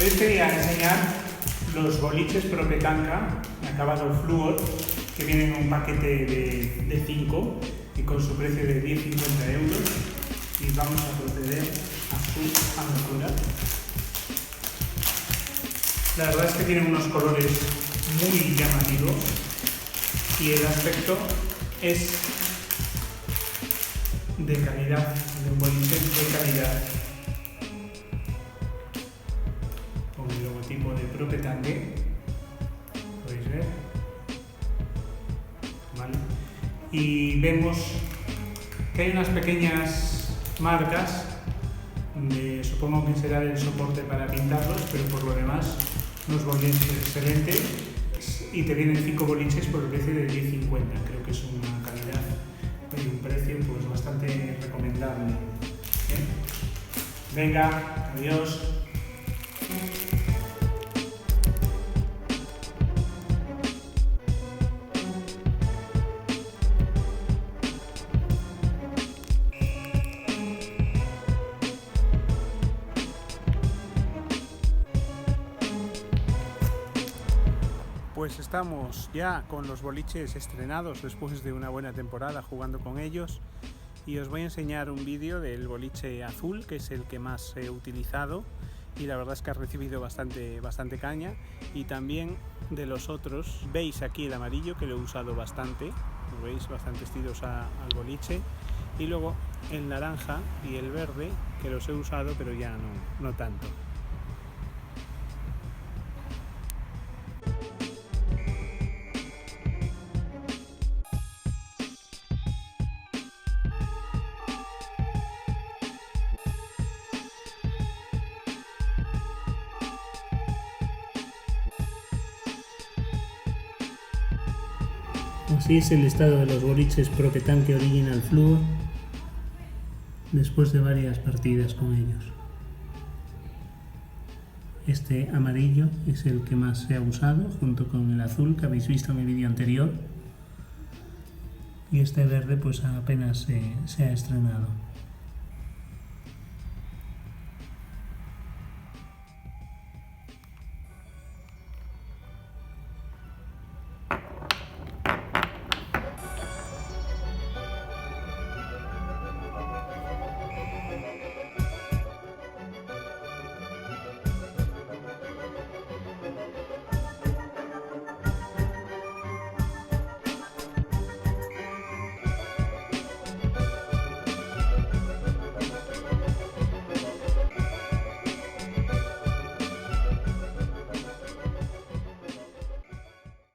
Hoy os quería enseñar los boliches Propetanca acabado Fluor, que vienen en un paquete de 5 y con su precio de 10,50 euros. Y vamos a proceder a su apertura. La verdad es que tienen unos colores muy llamativos y el aspecto es de calidad, de un boliche de calidad. Con el logotipo de Propetanque, podéis ver, ¿vale? Y vemos que hay unas pequeñas marcas, supongo que será el soporte para pintarlos, pero por lo demás unos boliches excelentes, y te vienen 5 boliches por el precio de 10,50. Creo que es una calidad y un precio pues bastante recomendable. Venga, adiós. Pues estamos ya con los boliches estrenados después de una buena temporada jugando con ellos, y os voy a enseñar un vídeo del boliche azul, que es el que más he utilizado y la verdad es que ha recibido bastante caña, y también de los otros. Veis aquí el amarillo, que lo he usado bastante, lo veis, bastantes tiros al boliche, y luego el naranja y el verde, que los he usado pero ya no tanto. Así es el estado de los boliches Propetanque Original Fluor después de varias partidas con ellos. Este amarillo es el que más se ha usado, junto con el azul que habéis visto en el vídeo anterior, y este verde pues apenas se ha estrenado.